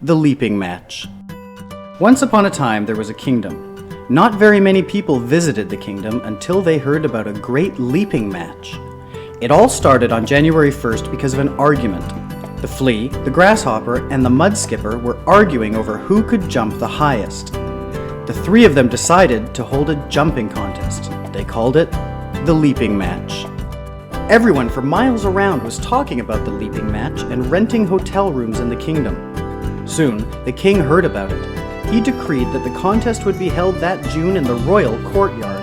The Leaping Match. Once upon a time there was a kingdom. Not very many people visited the kingdom until they heard about a great leaping match. It all started on January 1st because of an argument. The flea, the grasshopper, and the mud skipper were arguing over who could jump the highest. The three of them decided to hold a jumping contest. They called it the Leaping Match. Everyone for miles around was talking about the leaping match and renting hotel rooms in the kingdom. Soon, the king heard about it. He decreed that the contest would be held that June in the royal courtyard.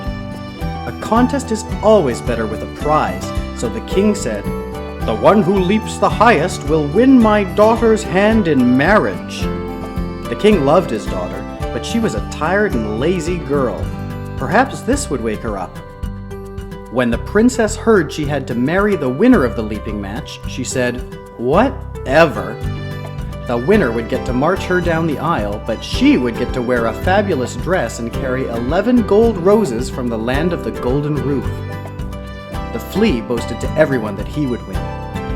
A contest is always better with a prize, so the king said, "The one who leaps the highest will win my daughter's hand in marriage." The king loved his daughter, but she was a tired and lazy girl. Perhaps this would wake her up. When the princess heard she had to marry the winner of the leaping match, she said, "Whatever." The winner would get to march her down the aisle, but she would get to wear a fabulous dress and carry 11 gold roses from the land of the golden roof. The flea boasted to everyone that he would win.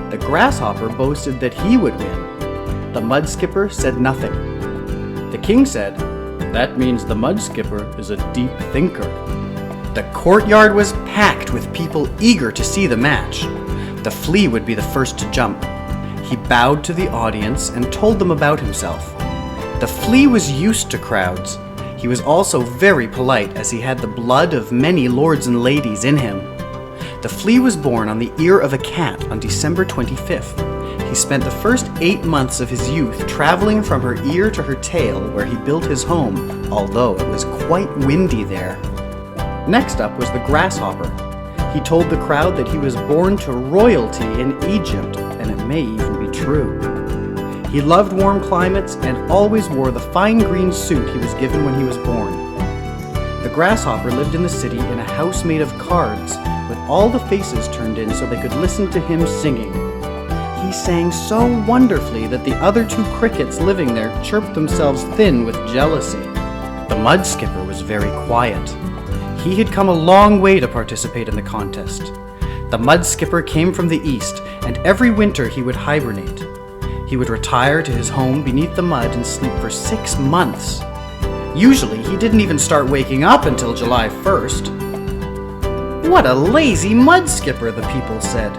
The grasshopper boasted that he would win. The mud skipper said nothing. The king said, "That means the mud skipper is a deep thinker." The courtyard was packed with people eager to see the match. The flea would be the first to jump. He bowed to the audience and told them about himself. The flea was used to crowds. He was also very polite as he had the blood of many lords and ladies in him. The flea was born on the ear of a cat on December 25th. He spent the first 8 months of his youth traveling from her ear to her tail where he built his home, although it was quite windy there. Next up was the grasshopper. He told the crowd that he was born to royalty in Egypt, and it may even be true. He loved warm climates and always wore the fine green suit he was given when he was born. The grasshopper lived in the city in a house made of cards, with all the faces turned in so they could listen to him singing. He sang so wonderfully that the other two crickets living there chirped themselves thin with jealousy. The mud skipper was very quiet. He had come a long way to participate in the contest. The mud skipper came from the east, and every winter he would hibernate. He would retire to his home beneath the mud and sleep for 6 months. Usually, he didn't even start waking up until July 1st. "What a lazy mud skipper," the people said.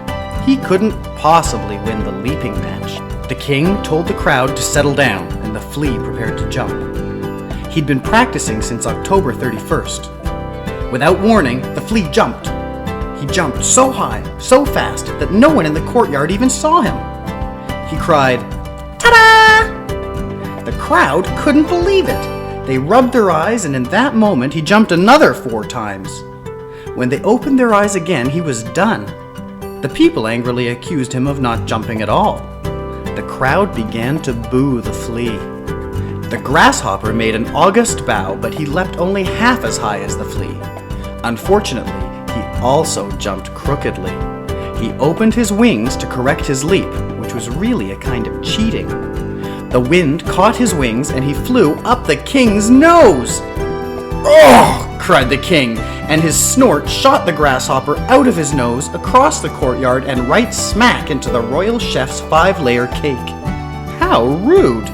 He couldn't possibly win the leaping match. The king told the crowd to settle down, and the flea prepared to jump. He'd been practicing since October 31st. Without warning, the flea jumped. He jumped so high, so fast, that no one in the courtyard even saw him. He cried, "Ta-da!" The crowd couldn't believe it. They rubbed their eyes, and in that moment, he jumped another 4 times. When they opened their eyes again, he was done. The people angrily accused him of not jumping at all. The crowd began to boo the flea. The grasshopper made an august bow, but he leapt only half as high as the flea. Unfortunately, he also jumped crookedly. He opened his wings to correct his leap, which was really a kind of cheating. The wind caught his wings and he flew up the king's nose. "Oh!" cried the king, and his snort shot the grasshopper out of his nose, across the courtyard, and right smack into the royal chef's 5-layer cake. How rude!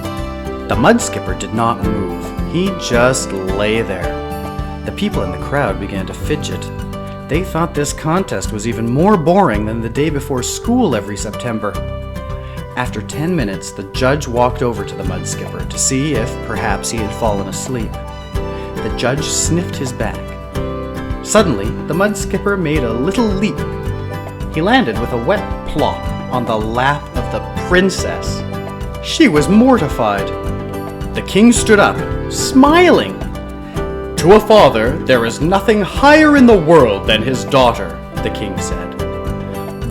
The mud skipper did not move. He just lay there. The people in the crowd began to fidget. They thought this contest was even more boring than the day before school every September. After 10 minutes, the judge walked over to the mud skipper to see if perhaps he had fallen asleep. The judge sniffed his back. Suddenly, the mud skipper made a little leap. He landed with a wet plop on the lap of the princess. She was mortified. The king stood up, smiling. "To a father, there is nothing higher in the world than his daughter," the king said.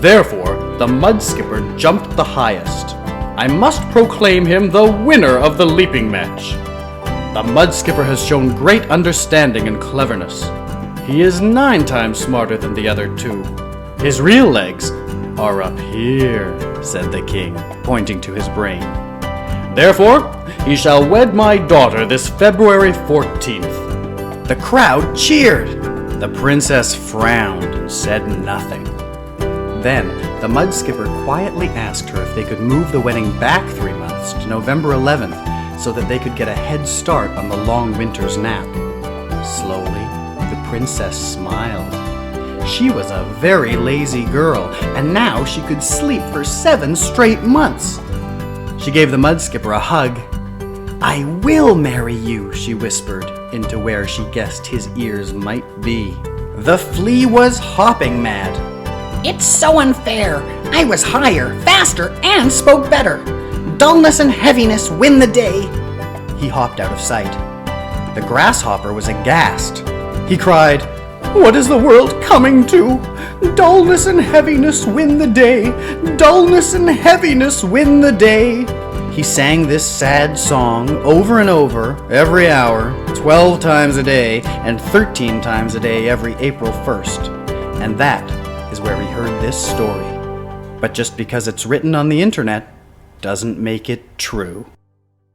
"Therefore, the mud skipper jumped the highest. I must proclaim him the winner of the leaping match. The mud skipper has shown great understanding and cleverness. He is 9 times smarter than the other 2. His real legs are up here," said the king, pointing to his brain. "Therefore, he shall wed my daughter this February 14th. The crowd cheered. The princess frowned and said nothing. Then the the mud skipper quietly asked her if they could move the wedding back 3 months to November 11th so that they could get a head start on the long winter's nap. Slowly, the princess smiled. She was a very lazy girl, and now she could sleep for 7 straight months. She gave the mud skipper a hug. "I will marry you," she whispered into where she guessed his ears might be. The flea was hopping mad. "It's so unfair. I was higher, faster, and spoke better. Dullness and heaviness win the day." He hopped out of sight. The grasshopper was aghast. He cried, "What is the world coming to? Dullness and heaviness win the day. Dullness and heaviness win the day." He sang this sad song over and over, every hour, 12 times a day, and 13 times a day every April 1st. And that is where he heard this story. But just because it's written on the internet doesn't make it true.